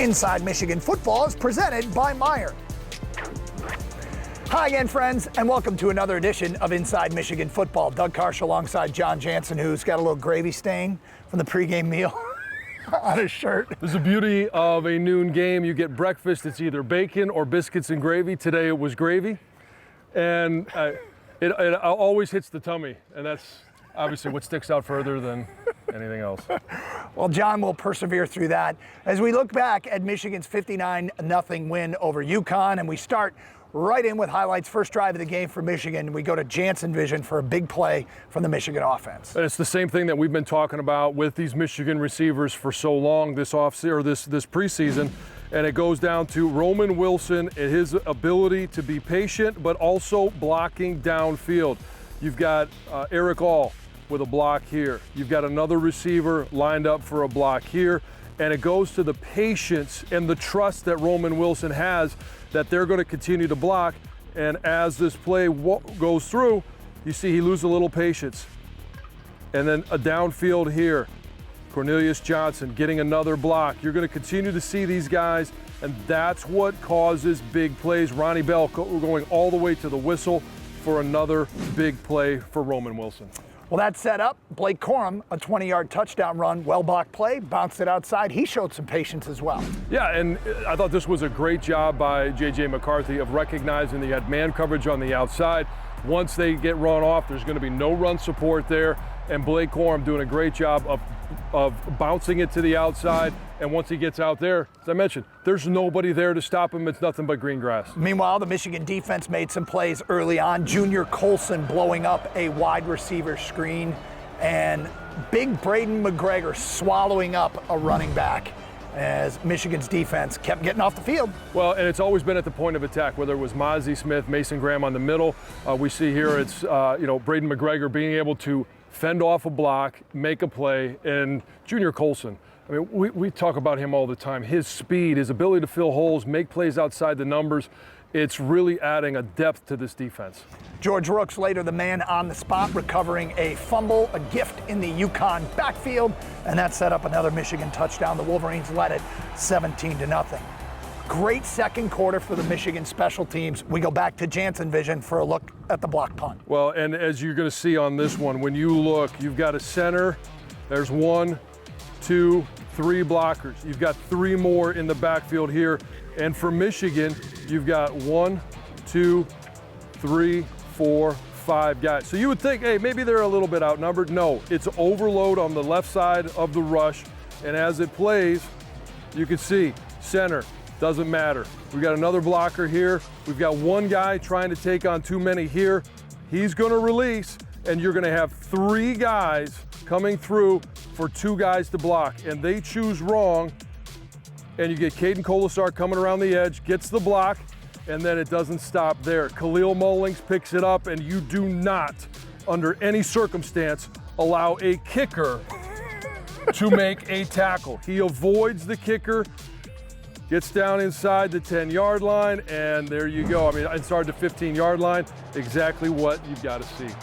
Inside Michigan Football is presented by Meyer. Hi again, friends, and welcome to another edition of Inside Michigan Football. Doug Karsh alongside John Jansen, who's got a little gravy stain from the pregame meal on his shirt. This is the beauty of a noon game. You get breakfast, it's either bacon or biscuits and gravy. Today it was gravy, and it always hits the tummy, and that's obviously what sticks out further than anything else. Well, John will persevere through that as we look back at Michigan's 59-0 win over UConn, and we start right in with highlights. First drive of the game for Michigan. We go to Jansen Vision for a big play from the Michigan offense. And it's the same thing that we've been talking about with these Michigan receivers for so long this preseason, and it goes down to Roman Wilson and his ability to be patient, but also blocking downfield. You've got Eric All with a block here. You've got another receiver lined up for a block here. And it goes to the patience and the trust that Roman Wilson has that they're going to continue to block. And as this play goes through, you see he loses a little patience. And then a downfield here. Cornelius Johnson getting another block. You're going to continue to see these guys, and that's what causes big plays. Ronnie Bell going all the way to the whistle for another big play for Roman Wilson. Well, that set up Blake Corum, a 20-yard touchdown run, well-blocked play, bounced it outside. He showed some patience as well. Yeah, and I thought this was a great job by J.J. McCarthy of recognizing that he had man coverage on the outside. Once they get run off, there's going to be no run support there, and Blake Corum doing a great job of bouncing it to the outside. And once he gets out there, as I mentioned, there's nobody there to stop him. It's nothing but green grass. Meanwhile, the Michigan defense made some plays early on. Junior Colson blowing up a wide receiver screen, and big Braden McGregor swallowing up a running back as Michigan's defense kept getting off the field. Well, and it's always been at the point of attack, whether it was Mozzie Smith, Mason Graham on the middle. We see here it's Braden McGregor being able to fend off a block, make a play, and Junior Colson. I mean, we talk about him all the time. His speed, his ability to fill holes, make plays outside the numbers, it's really adding a depth to this defense. George Rooks, later the man on the spot, recovering a fumble, a gift in the UConn backfield, and that set up another Michigan touchdown. The Wolverines led it 17-0. Great second quarter for the Michigan special teams. We go back to Jansen Vision for a look at the block punt. Well, and as you're going to see on this one, when you look, you've got a center. There's 1, 2, 3 blockers. You've got 3 more in the backfield here. And for Michigan, you've got 1, 2, 3, 4, 5 guys. So you would think, hey, maybe they're a little bit outnumbered. No, it's overload on the left side of the rush. And as it plays, you can see center. Doesn't matter. We've got another blocker here. We've got one guy trying to take on too many here. He's going to release, and you're going to have 3 guys coming through for 2 guys to block, and they choose wrong, and you get Caden Colasar coming around the edge, gets the block, and then it doesn't stop there. Khalil Mullings picks it up, and you do not, under any circumstance, allow a kicker to make a tackle. He avoids the kicker, gets down inside the 10-yard line, and there you go. I mean, inside the 15-yard line, exactly what you've got to see.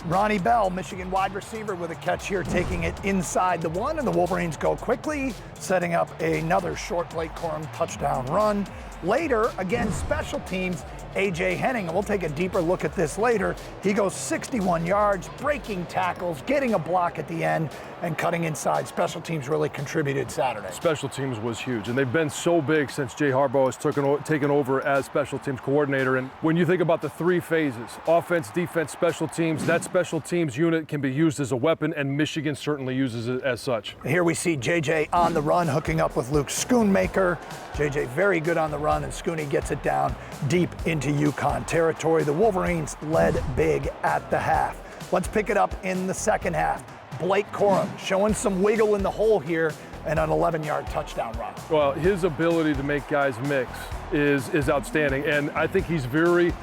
Ronnie Bell, Michigan wide receiver, with a catch here, taking it inside the 1, and the Wolverines go quickly, setting up another short Blake Corum touchdown run. Later, again, special teams, A.J. Henning, and we'll take a deeper look at this later. He goes 61 yards, breaking tackles, getting a block at the end, and cutting inside. Special teams really contributed Saturday. Special teams was huge, and they've been so big since Jay Harbaugh has taken over as special teams coordinator. And when you think about the 3 phases, offense, defense, special teams, that special teams unit can be used as a weapon, and Michigan certainly uses it as such. Here we see JJ on the run, hooking up with Luke Schoonmaker. JJ very good on the run, and Schooney gets it down deep into UConn territory. The Wolverines led big at the half. Let's pick it up in the second half. Blake Corum showing some wiggle in the hole here, and an 11-yard touchdown run. Well, his ability to make guys mix is outstanding, and I think he's very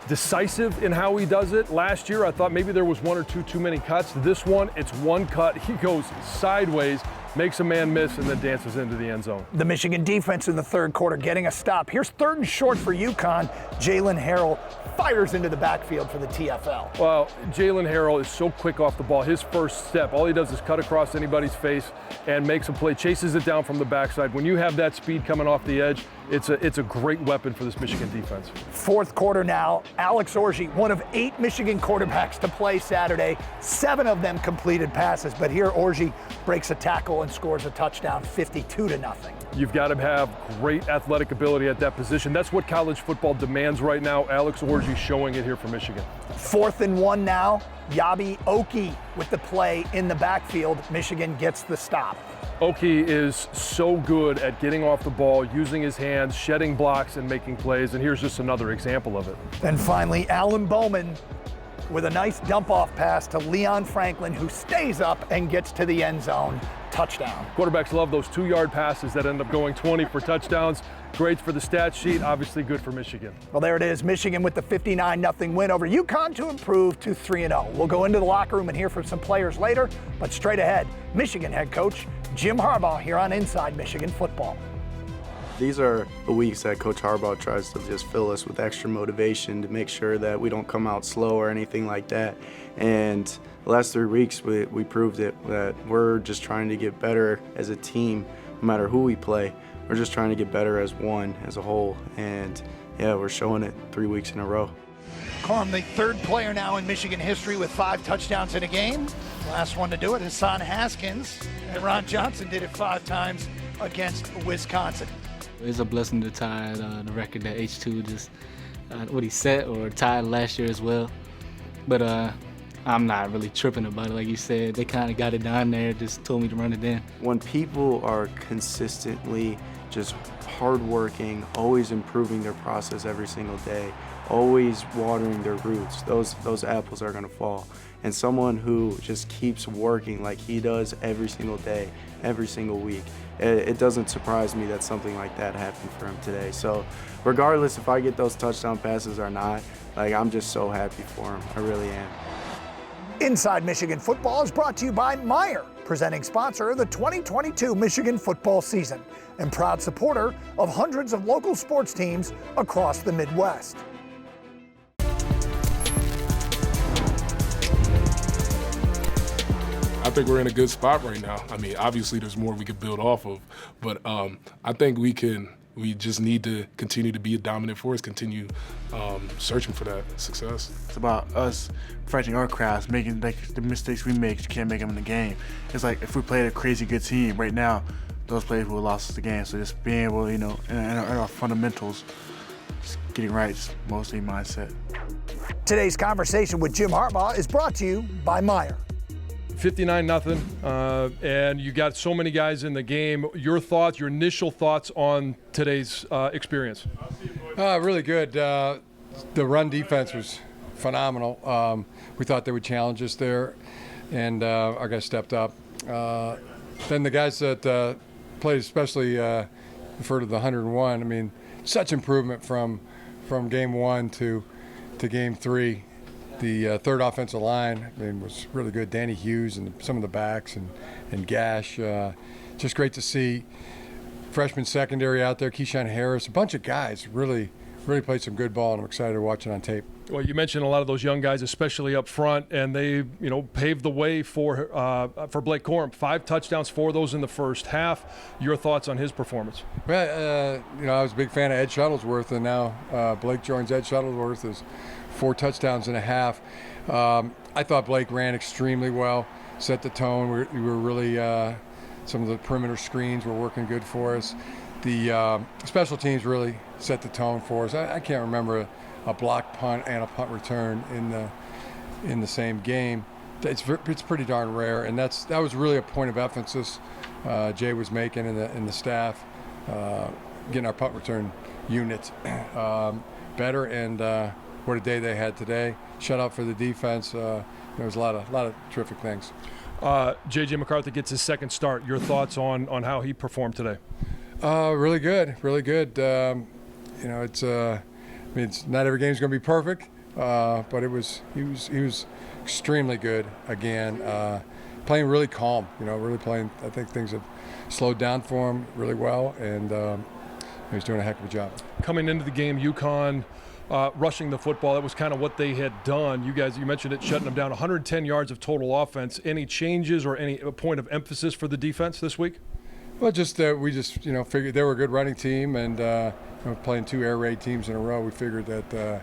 decisive in how he does it. Last year, I thought maybe there was 1 or 2 too many cuts. This one, it's 1 cut. He goes sideways, makes a man miss, and then dances into the end zone. The Michigan defense in the third quarter getting a stop. Here's 3rd and short for UConn. Jalen Harrell fires into the backfield for the TFL. Well, Jalen Harrell is so quick off the ball. His first step, all he does is cut across anybody's face and makes a play, chases it down from the backside. When you have that speed coming off the edge, it's a great weapon for this Michigan defense. 4th quarter now. Alex Orji, one of 8 Michigan quarterbacks to play Saturday. 7 of them completed passes, but here Orji breaks a tackle and scores a touchdown, 52-0. You've got to have great athletic ability at that position. That's what college football demands right now. Alex Orji showing it here for Michigan. 4th and 1 now. Yabi Oki with the play in the backfield. Michigan gets the stop. Oki is so good at getting off the ball, using his hands, shedding blocks, and making plays, and here's just another example of it. Then finally, Alan Bowman with a nice dump-off pass to Leon Franklin, who stays up and gets to the end zone. Touchdown. Quarterbacks love those 2-yard passes that end up going 20 for touchdowns. Great for the stat sheet, obviously good for Michigan. Well, there it is. Michigan with the 59-0 win over UConn to improve to 3-0. We'll go into the locker room and hear from some players later, but straight ahead, Michigan head coach Jim Harbaugh here on Inside Michigan Football. These are the weeks that Coach Harbaugh tries to just fill us with extra motivation to make sure that we don't come out slow or anything like that. And the last 3 weeks, we proved it, that we're just trying to get better as a team, no matter who we play. We're just trying to get better as one, as a whole. And yeah, we're showing it 3 weeks in a row. Corum, the 3rd player now in Michigan history with 5 touchdowns in a game. Last one to do it, Hassan Haskins. And Ron Johnson did it 5 times against Wisconsin. It's a blessing to tie the record that H2 just what he set or tied last year as well. But I'm not really tripping about it. Like you said, they kind of got it down there, just told me to run it in. When people are consistently just hardworking, always improving their process every single day, always watering their roots, those apples are going to fall. And someone who just keeps working like he does every single day, every single week, it doesn't surprise me that something like that happened for him today. So regardless if I get those touchdown passes or not, I'm just so happy for him. I really am. Inside Michigan Football is brought to you by Meijer, presenting sponsor of the 2022 Michigan football season and proud supporter of hundreds of local sports teams across the Midwest. I think we're in a good spot right now. I mean, obviously there's more we could build off of, but I think we just need to continue to be a dominant force, continue searching for that success. It's about us fighting our crafts, making the mistakes we make, you can't make them in the game. It's like if we played a crazy good team right now, those players would have lost us the game. So just being able, in our fundamentals, just getting right is mostly mindset. Today's conversation with Jim Harbaugh is brought to you by Meijer. 59-0, and you got so many guys in the game. Your thoughts, your initial thoughts on today's experience? Really good. The run defense was phenomenal. We thought they would challenge us there, and our guys stepped up. Then the guys that played, especially refer to the 101. I mean, such improvement from game 1 to game 3. The third offensive line, was really good. Danny Hughes and some of the backs and Gash. Just great to see freshman secondary out there. Keyshawn Harris, a bunch of guys really played some good ball, and I'm excited to watch it on tape. Well, you mentioned a lot of those young guys, especially up front, and they, paved the way for Blake Corum. 5 touchdowns, 4 of those in the first half. Your thoughts on his performance? Well, I was a big fan of Ed Shuttlesworth, and now Blake joins Ed Shuttlesworth as 4 touchdowns and a half. I thought Blake ran extremely well, set the tone. We were really some of the perimeter screens were working good for us. The special teams really set the tone for us. I can't remember a block punt and a punt return in the same game. It's pretty darn rare, and that was really a point of emphasis Jay was making in the staff, getting our punt return unit better, and what a day they had today. Shut out for the defense. There was a lot of terrific things. J.J. McCarthy gets his second start. Your thoughts on how he performed today? Really good. It's not every game's going to be perfect, but he was extremely good again. playing really calm. Really playing. I think things have slowed down for him really well, and he's doing a heck of a job. Coming into the game, UConn rushing the football, that was kind of what they had done. You mentioned it, shutting them down. 110 yards of total offense. Any changes or any point of emphasis for the defense this week? Well, we figured they were a good running team, and playing 2 air raid teams in a row, we figured that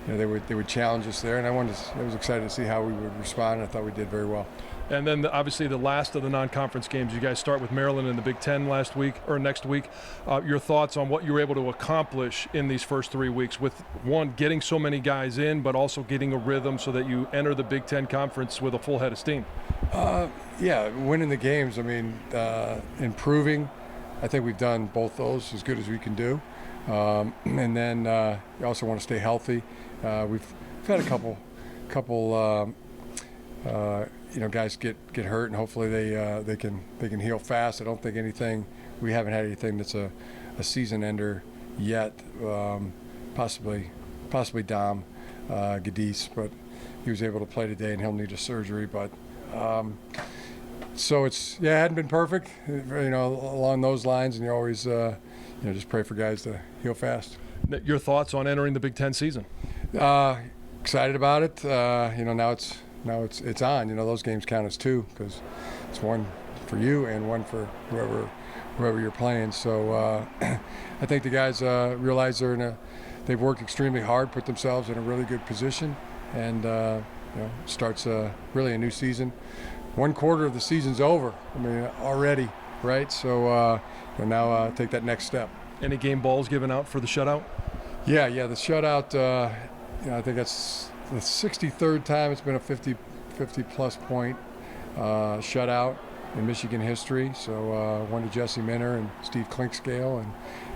they would challenge us there, and I was excited to see how we would respond, and I thought we did very well. And then obviously the last of the non-conference games, you guys start with Maryland in the Big Ten next week. Your thoughts on what you were able to accomplish in these first 3 weeks with, one, getting so many guys in, but also getting a rhythm so that you enter the Big Ten conference with a full head of steam? Yeah, winning the games. Improving. I think we've done both those as good as we can do. And then you also want to stay healthy. We've had a couple guys get hurt, and hopefully they can heal fast. I don't think we haven't had anything that's a season ender yet. Possibly Dom Gadis, but he was able to play today, and he'll need a surgery. But so it hadn't been perfect, along those lines, and you always just pray for guys to heal fast. Your thoughts on entering the Big Ten season? Excited about it. Now it's on. Those games count as 2 because it's one for you and one for whoever you're playing. So I think the guys realize they've worked extremely hard, put themselves in a really good position, and starts really a new season. 1/4 of the season's over. Already, right? So now take that next step. Any game balls given out for the shutout? Yeah. The shutout. I think that's the 63rd time it's been a 50-plus point shutout in Michigan history. So one to Jesse Minner and Steve Klinkscale,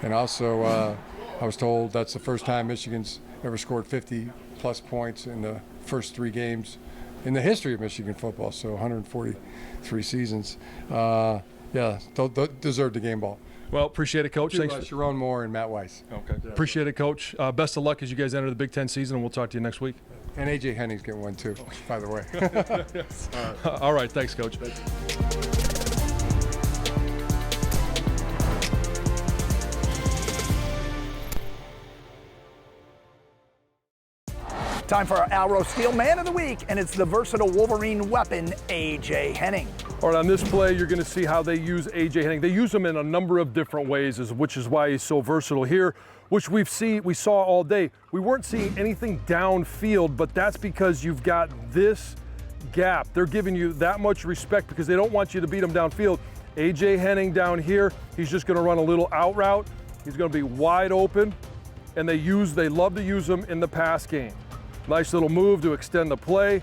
and also I was told that's the first time Michigan's ever scored 50-plus points in the first 3 games in the history of Michigan football. So 143 seasons. Deserved the game ball. Well, appreciate it, Coach. Thanks. Sharon Moore and Matt Weiss. Okay. Yeah. Appreciate it, Coach. Best of luck as you guys enter the Big Ten season, and we'll talk to you next week. And A.J. Henning's getting one, too, by the way. Yes. All right. Thanks, Coach. Time for our Alro Steel Man of the Week, and it's the versatile Wolverine weapon, A.J. Henning. All right, on this play, you're going to see how they use A.J. Henning. They use him in a number of different ways, which is why he's so versatile here, which we saw all day. We weren't seeing anything downfield, but that's because you've got this gap. They're giving you that much respect because they don't want you to beat them downfield. A.J. Henning down here, he's just going to run a little out route. He's going to be wide open, and they love to use him in the pass game. Nice little move to extend the play.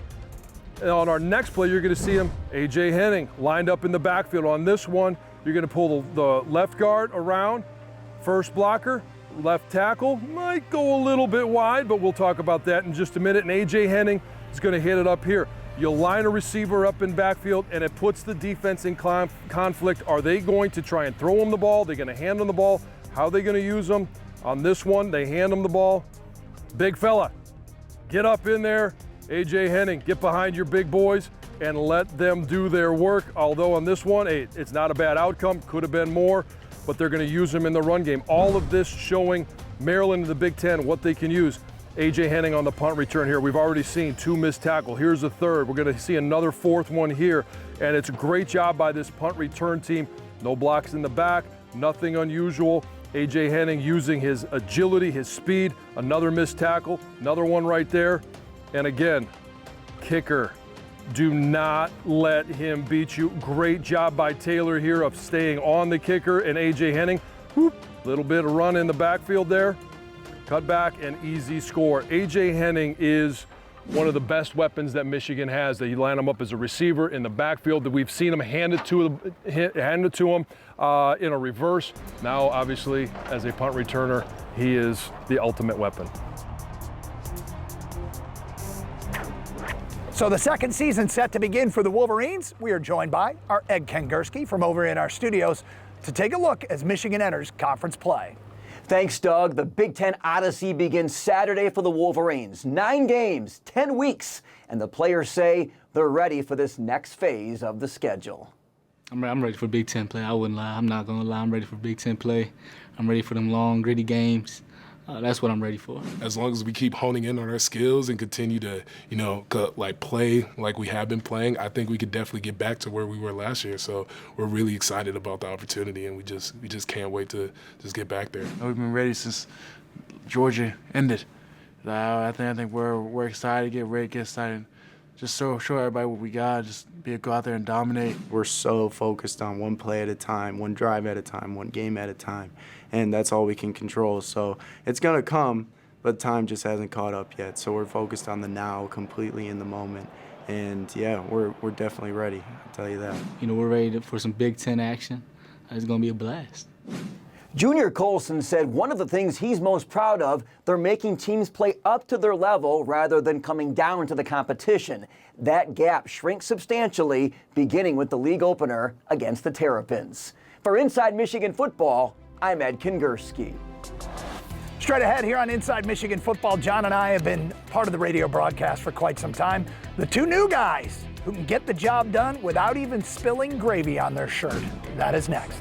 And on our next play, you're going to see him, A.J. Henning, lined up in the backfield. On this one, you're going to pull the left guard around, first blocker, left tackle. Might go a little bit wide, but we'll talk about that in just a minute. And A.J. Henning is going to hit it up here. You'll line a receiver up in backfield, and it puts the defense in conflict. Are they going to try and throw him the ball? They're going to hand him the ball. How are they going to use him? On this one, they hand him the ball. Big fella. Get up in there, A.J. Henning, get behind your big boys and let them do their work. Although on this one, it's not a bad outcome, could have been more, but they're going to use him in the run game. All of this showing Maryland in the Big Ten, what they can use. A.J. Henning on the punt return here. We've already seen 2 missed tackle. Here's a third. We're going to see another 4th one here, and it's a great job by this punt return team. No blocks in the back, nothing unusual. A.J. Henning using his agility, his speed, another missed tackle, another one right there. And again, kicker, do not let him beat you. Great job by Taylor here of staying on the kicker, and A.J. Henning, little bit of run in the backfield there. Cut back and easy score. A.J. Henning is one of the best weapons that Michigan has. They line him up as a receiver in the backfield. That we've seen him hand it to him in a reverse. Now, obviously, as a punt returner, he is the ultimate weapon. So the second season set to begin for the Wolverines. We are joined by our Ed Kengerski from over in our studios to take a look as Michigan enters conference play. Thanks, Doug. The Big Ten Odyssey begins Saturday for the Wolverines. 9 games, 10 weeks, and the players say they're ready for this next phase of the schedule. I'm ready for Big Ten play. I wouldn't lie. I'm not going to lie. I'm ready for Big Ten play. I'm ready for them long, gritty games. That's what I'm ready for. As long as we keep honing in on our skills and continue to, play like we have been playing, I think we could definitely get back to where we were last year. So we're really excited about the opportunity, and we just can't wait to just get back there. We've been ready since Georgia ended. I think we're excited, get ready, get excited. Just show everybody what we got. Just go out there and dominate. We're so focused on one play at a time, one drive at a time, one game at a time, and that's all we can control. So it's going to come, but time just hasn't caught up yet. So we're focused on the now, completely in the moment. And, yeah, we're definitely ready, I'll tell you that. We're ready for some Big Ten action. It's going to be a blast. Junior Colson said one of the things he's most proud of, they're making teams play up to their level rather than coming down to the competition. That gap shrinks substantially, beginning with the league opener against the Terrapins. For Inside Michigan Football, I'm Ed Kingerski. Straight ahead here on Inside Michigan Football, John and I have been part of the radio broadcast for quite some time. The two new guys who can get the job done without even spilling gravy on their shirt. That is next.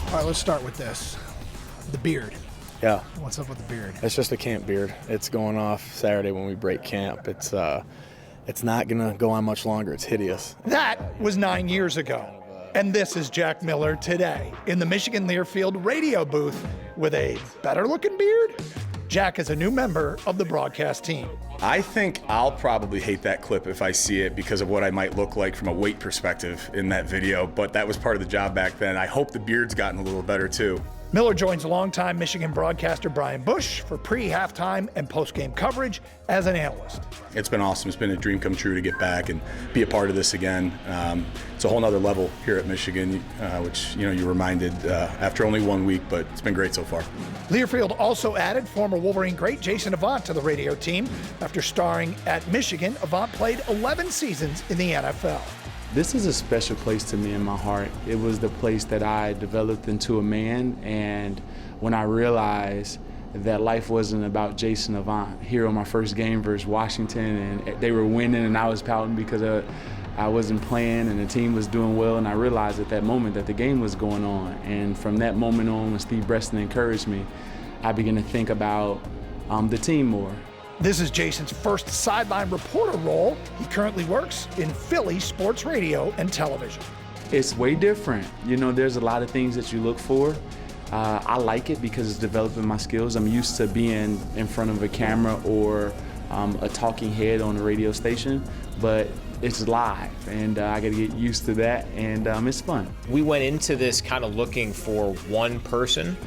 All right, let's start with this. The beard. Yeah. What's up with the beard? It's just a camp beard. It's going off Saturday when we break camp. It's not going to go on much longer. It's hideous. That was 9 years ago. And this is Jack Miller today in the Michigan Learfield radio booth with a better-looking beard. Jack is a new member of the broadcast team. I think I'll probably hate that clip if I see it because of what I might look like from a weight perspective in that video, but that was part of the job back then. I hope the beard's gotten a little better too. Miller joins longtime Michigan broadcaster Brian Bush for pre-halftime and post-game coverage as an analyst. It's been awesome. It's been a dream come true to get back and be a part of this again. It's a whole nother level here at Michigan, which you're reminded after only 1 week, but it's been great so far. Learfield also added former Wolverine great Jason Avant to the radio team. After starring at Michigan, Avant played 11 seasons in the NFL. This is a special place to me in my heart. It was the place that I developed into a man, and when I realized that life wasn't about Jason Avant, here on my first game versus Washington, and they were winning and I was pouting because I wasn't playing and the team was doing well, and I realized at that moment that the game was going on. And from that moment on, when Steve Breston encouraged me, I began to think about the team more. This is Jason's first sideline reporter role. He currently works in Philly sports radio and television. It's way different. There's a lot of things that you look for. I like it because it's developing my skills. I'm used to being in front of a camera or a talking head on a radio station, but it's live, and I got to get used to that, and it's fun. We went into this kind of looking for one person.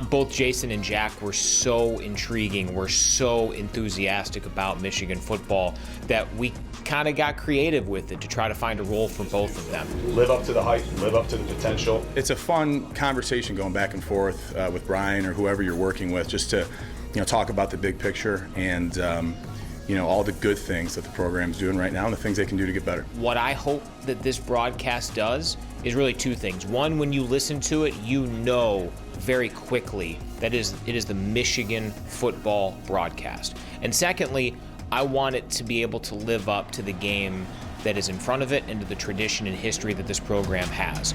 Both Jason and Jack were so intriguing, were so enthusiastic about Michigan football that we kind of got creative with it to try to find a role for both of them. Live up to the hype, live up to the potential. It's a fun conversation going back and forth with Brian or whoever you're working with, just to talk about the big picture and all the good things that the program's doing right now and the things they can do to get better. What I hope that this broadcast does is really two things. One, when you listen to it, very quickly that it is the Michigan football broadcast. And secondly, I want it to be able to live up to the game that is in front of it and to the tradition and history that this program has.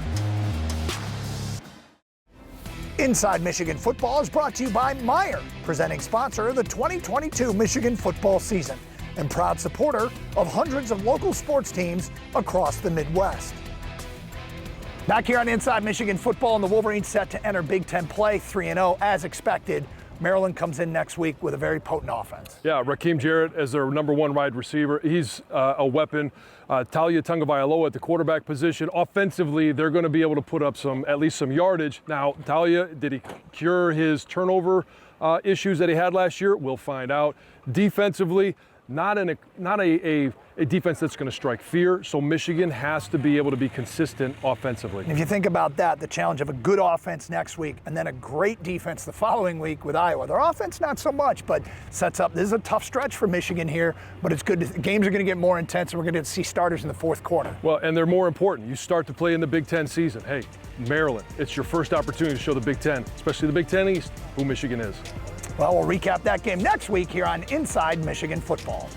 Inside Michigan Football is brought to you by Meijer, presenting sponsor of the 2022 Michigan football season and proud supporter of hundreds of local sports teams across the Midwest. Back here on Inside Michigan Football, and the Wolverines set to enter Big Ten play 3-0 as expected. Maryland comes in next week with a very potent offense. Yeah, Raheem Jarrett as their number one wide receiver. He's a weapon. Talia Tagovailoa at the quarterback position. Offensively, they're going to be able to put up at least some yardage. Now, Talia, did he cure his turnover issues that he had last year? We'll find out. Defensively, not a a defense that's going to strike fear. So Michigan has to be able to be consistent offensively. And if you think about that, the challenge of a good offense next week and then a great defense the following week with Iowa. Their offense, not so much, but sets up. This is a tough stretch for Michigan here, but it's good. Games are going to get more intense, and we're going to see starters in the fourth quarter. Well, and they're more important. You start to play in the Big Ten season. Hey, Maryland, it's your first opportunity to show the Big Ten, especially the Big Ten East, who Michigan is. Well, we'll recap that game next week here on Inside Michigan Football.